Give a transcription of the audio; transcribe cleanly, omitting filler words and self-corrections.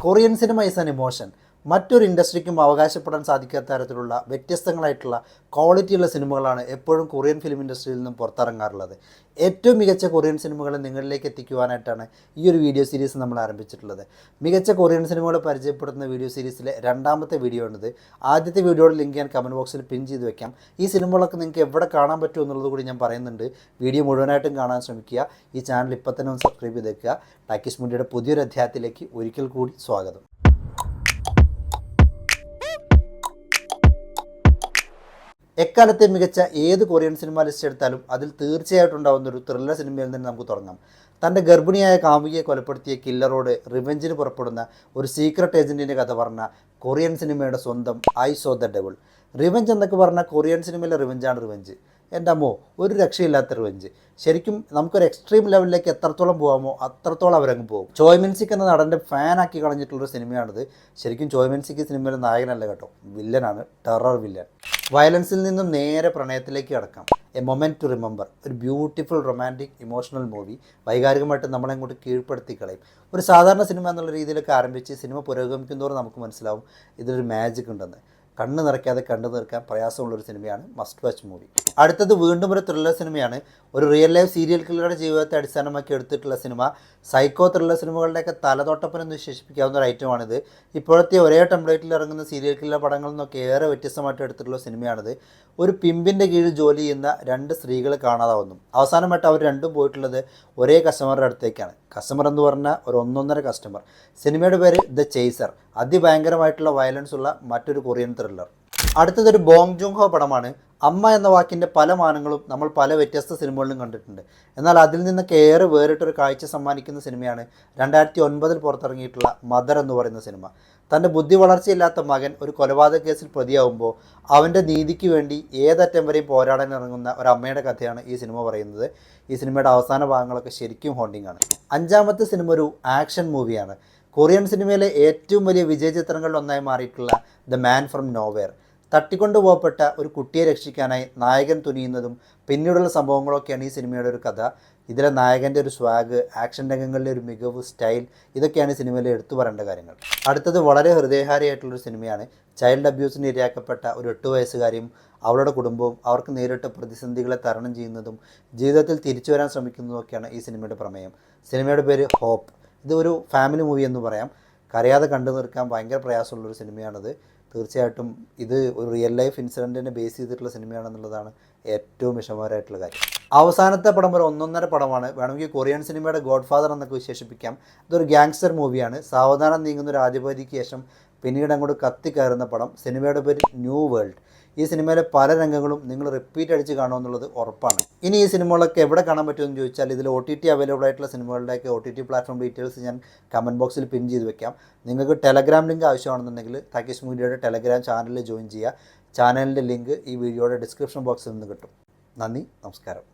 Korean cinema is an emotion. മറ്റൊരു ഇൻഡസ്ട്രിക്കും അവകാശപ്പെടാൻ സാധിക്കാത്ത തരത്തിലുള്ള വ്യത്യസ്തങ്ങളായിട്ടുള്ള ക്വാളിറ്റിയുള്ള സിനിമകളാണ് എപ്പോഴും കൊറിയൻ ഫിലിം ഇൻഡസ്ട്രിയിൽ നിന്നും പുറത്തിറങ്ങാറുള്ളത്. ഏറ്റവും മികച്ച കൊറിയൻ സിനിമകൾ നിങ്ങളിലേക്ക് എത്തിക്കുവാനായിട്ടാണ് ഈ ഒരു വീഡിയോ സീരീസ് നമ്മൾ ആരംഭിച്ചിട്ടുള്ളത്. മികച്ച കൊറിയൻ സിനിമകൾ പരിചയപ്പെടുത്തുന്ന വീഡിയോ സീരീസിലെ രണ്ടാമത്തെ വീഡിയോ ആണിത്. ആദ്യത്തെ വീഡിയോയുടെ ലിങ്ക് ഞാൻ കമൻറ്റ് ബോക്സിൽ പിൻ ചെയ്ത് വെക്കാം. ഈ സിനിമകളൊക്കെ നിങ്ങൾക്ക് എവിടെ കാണാൻ പറ്റും എന്നുള്ളത് കൂടി ഞാൻ പറയുന്നുണ്ട്. വീഡിയോ മുഴുവനായിട്ടും കാണാൻ ശ്രമിക്കുക. ഈ ചാനൽ ഇപ്പോൾ തന്നെ ഒന്ന് സബ്സ്ക്രൈബ് ചെയ്തേക്കുക. ടാക്കീസ് മീഡിയയുടെ പുതിയൊരു അധ്യായത്തിലേക്ക് ഒരിക്കൽ കൂടി സ്വാഗതം. എക്കാലത്തെ മികച്ച ഏത് കൊറിയൻ സിനിമ ലിസ്റ്റ് എടുത്താലും അതിൽ തീർച്ചയായിട്ടും ഉണ്ടാകുന്ന ഒരു ത്രില്ലർ സിനിമയിൽ നിന്ന് നമുക്ക് തുടങ്ങാം. തൻ്റെ ഗർഭിണിയായ കാമുകിയെ കൊലപ്പെടുത്തിയ കില്ലറോട് റിവെഞ്ചിന് പുറപ്പെടുന്ന ഒരു സീക്രട്ട് ഏജൻറ്റിൻ്റെ കഥ പറഞ്ഞ കൊറിയൻ സിനിമയുടെ സ്വന്തം I so the devil. Revenge എന്നൊക്കെ പറഞ്ഞാൽ കൊറിയൻ സിനിമയിലെ റിവെഞ്ചാണ് റിവെഞ്ച്. എൻ്റെ അമ്മോ, ഒരു രക്ഷയില്ലാത്ത റിവെഞ്ച്. ശരിക്കും നമുക്കൊരു എക്സ്ട്രീം ലെവലിലേക്ക് എത്രത്തോളം പോകാമോ അത്രത്തോളം അവരങ്ങ് പോകും. ചോയ് മിൻസിക് എന്ന നടൻ്റെ ഫാനാക്കി കളഞ്ഞിട്ടുള്ളൊരു സിനിമയാണിത്. ശരിക്കും ചോയ് മിൻസിക് സിനിമയിലെ നായകനല്ല കേട്ടോ, വില്ലനാണ്, ടെറർ വില്ലൻ. വയലൻസിൽ നിന്നും നേരെ പ്രണയത്തിലേക്ക് കടക്കാം. എ മൊമെൻറ്റ് ടു റിമെമ്പർ, ഒരു ബ്യൂട്ടിഫുൾ റൊമാൻറ്റിക് ഇമോഷണൽ മൂവി. വൈകാരികമായിട്ട് നമ്മളെങ്ങോട്ട് കീഴ്പ്പെടുത്തി കളയും. ഒരു സാധാരണ സിനിമ എന്നുള്ള രീതിയിലൊക്കെ ആരംഭിച്ച് സിനിമ പുരോഗമിക്കുന്നതോറും നമുക്ക് മനസ്സിലാവും ഇതിലൊരു മാജിക് ഉണ്ടെന്ന്. കണ്ണ് നിറയ്ക്കാതെ കണ്ടു നിൽക്കാൻ പ്രയാസമുള്ളൊരു സിനിമയാണ് മസ്റ്റ് വാച്ച് മൂവി. അടുത്തത് വീണ്ടും ഒരു ത്രില്ലർ സിനിമയാണ്. ഒരു റിയൽ ലൈഫ് സീരിയൽ കില്ലറുടെ ജീവിതത്തെ അടിസ്ഥാനമാക്കി എടുത്തിട്ടുള്ള സിനിമ. സൈക്കോ ത്രില്ലർ സിനിമകളുടെയൊക്കെ തലതൊട്ടപ്പനെന്ന് വിശേഷിപ്പിക്കാവുന്ന ഒരു ഐറ്റമാണിത്. ഇപ്പോഴത്തെ ഒരേ ടെംപ്ലേറ്റിൽ ഇറങ്ങുന്ന സീരിയൽ കില്ലർ പടങ്ങളിൽ നിന്നൊക്കെ ഏറെ വ്യത്യസ്തമായിട്ട് എടുത്തിട്ടുള്ള സിനിമയാണിത്. ഒരു പിമ്പിൻ്റെ കീഴിൽ ജോലി ചെയ്യുന്ന രണ്ട് സ്ത്രീകൾ കാണാതാവുന്നു. അവസാനമായിട്ട് അവർ രണ്ടും പോയിട്ടുള്ളത് ഒരേ കസ്റ്റമറുടെ അടുത്തേക്കാണ്. കസ്റ്റമർ എന്ന് പറഞ്ഞാൽ ഒരു ഒന്നൊന്നര കസ്റ്റമർ. സിനിമയുടെ പേര് ദ ചേസർ. അതിഭയങ്കരമായിട്ടുള്ള വയലൻസ് ഉള്ള മറ്റൊരു കൊറിയൻ ത്രില്ലർ. അടുത്തതൊരു ബോങ് ജൂങ് ഹോ പടമാണ്. അമ്മ എന്ന വാക്കിൻ്റെ പല മാനങ്ങളും നമ്മൾ പല വ്യത്യസ്ത സിനിമകളിലും കണ്ടിട്ടുണ്ട്. എന്നാൽ അതിൽ നിന്നൊക്കെ ഏറെ വേറിട്ടൊരു കാഴ്ച സമ്മാനിക്കുന്ന സിനിമയാണ് 2009 പുറത്തിറങ്ങിയിട്ടുള്ള മദർ എന്ന് പറയുന്ന സിനിമ. തൻ്റെ ബുദ്ധി വളർച്ചയില്ലാത്ത മകൻ ഒരു കൊലപാതക കേസിൽ പ്രതിയാവുമ്പോൾ അവൻ്റെ നീതിക്ക് വേണ്ടി ഏതറ്റം വരെയും പോരാടാൻ ഇറങ്ങുന്ന ഒരു അമ്മയുടെ കഥയാണ് ഈ സിനിമ പറയുന്നത്. ഈ സിനിമയുടെ അവസാന ഭാഗങ്ങളൊക്കെ ശരിക്കും ഹോണ്ടിങ് ആണ്. അഞ്ചാമത്തെ സിനിമ ഒരു ആക്ഷൻ മൂവിയാണ്. കൊറിയൻ സിനിമയിലെ ഏറ്റവും വലിയ വിജയ ചിത്രങ്ങളിൽ ഒന്നായി മാറിയിട്ടുള്ള ദ മാൻ ഫ്രം നോവെയർ. തട്ടിക്കൊണ്ടുപോകപ്പെട്ട ഒരു കുട്ടിയെ രക്ഷിക്കാനായി നായകൻ തുനിയുന്നതും പിന്നീടുള്ള സംഭവങ്ങളൊക്കെയാണ് ഈ സിനിമയുടെ ഒരു കഥ. ഇതിലെ നായകൻ്റെ ഒരു സ്വാഗ്, ആക്ഷൻ രംഗങ്ങളിലെ ഒരു മികവ്, സ്റ്റൈൽ, ഇതൊക്കെയാണ് ഈ സിനിമയിൽ എടുത്തു പറയേണ്ട കാര്യങ്ങൾ. അടുത്തത് വളരെ ഹൃദയഹാരിയായിട്ടുള്ളൊരു സിനിമയാണ്. ചൈൽഡ് അബ്യൂസിന് ഇരയാക്കപ്പെട്ട ഒരു 8 വയസ്സുകാരിയും അവളുടെ കുടുംബവും അവർക്ക് നേരിട്ട പ്രതിസന്ധികളെ തരണം ചെയ്യുന്നതും ജീവിതത്തിൽ തിരിച്ചു വരാൻ ശ്രമിക്കുന്നതൊക്കെയാണ് ഈ സിനിമയുടെ പ്രമേയം. സിനിമയുടെ പേര് ഹോപ്പ്. ഇത് ഒരു ഫാമിലി മൂവി എന്ന് പറയാം. കരയാതെ കണ്ടു നിൽക്കാൻ ഭയങ്കര പ്രയാസമുള്ളൊരു സിനിമയാണിത്. തീർച്ചയായിട്ടും ഇത് ഒരു റിയൽ ലൈഫ് ഇൻസിഡൻറ്റിനെ ബേസ് ചെയ്തിട്ടുള്ള സിനിമയാണെന്നുള്ളതാണ് ഏറ്റവും വിഷമകരമായിട്ടുള്ള കാര്യം. അവസാനത്തെ പടം ഒരു ഒന്നൊന്നര പടമാണ്. വേണമെങ്കിൽ കൊറിയൻ സിനിമയുടെ ഗോഡ് ഫാദർ എന്നൊക്കെ വിശേഷിപ്പിക്കാം. ഇതൊരു ഗ്യാങ്സ്റ്റർ മൂവിയാണ്. സാവധാനം നീങ്ങുന്ന ഒരു ആധിപത്യക്ക് ശേഷം പിന്നീട് അങ്ങോട്ട് കത്തിക്കയറുന്ന പടം. സിനിമയുടെ പേര് ന്യൂ വേൾഡ്. ഈ സിനിമയിലെ പല രംഗങ്ങളും നിങ്ങൾ റിപ്പീറ്റ് അടിച്ച് കാണുമെന്നുള്ളത് ഉറപ്പാണ്. ഇനി ഈ സിനിമകളൊക്കെ എവിടെ കാണാൻ പറ്റുമെന്ന് ചോദിച്ചാൽ ഇതിൽ OTT അവൈലബിൾ ആയിട്ടുള്ള സിനിമകളുടെയൊക്കെ OTT പ്ലാറ്റ്ഫോം ഡീറ്റെയിൽസ് ഞാൻ കമൻറ്റ് ബോക്സിൽ പിൻ ചെയ്ത് വെക്കാം. നിങ്ങൾക്ക് ടെലഗ്രാം ലിങ്ക് ആവശ്യമാണെന്നുണ്ടെങ്കിൽ ടാക്കീസ് മീഡിയയുടെ ടെലഗ്രാം ചാനലിൽ ജോയിൻ ചെയ്യുക. ചാനലിൻ്റെ ലിങ്ക് ഈ വീഡിയോയുടെ ഡിസ്ക്രിപ്ഷൻ ബോക്സിൽ നിന്ന് കിട്ടും. നന്ദി, നമസ്കാരം.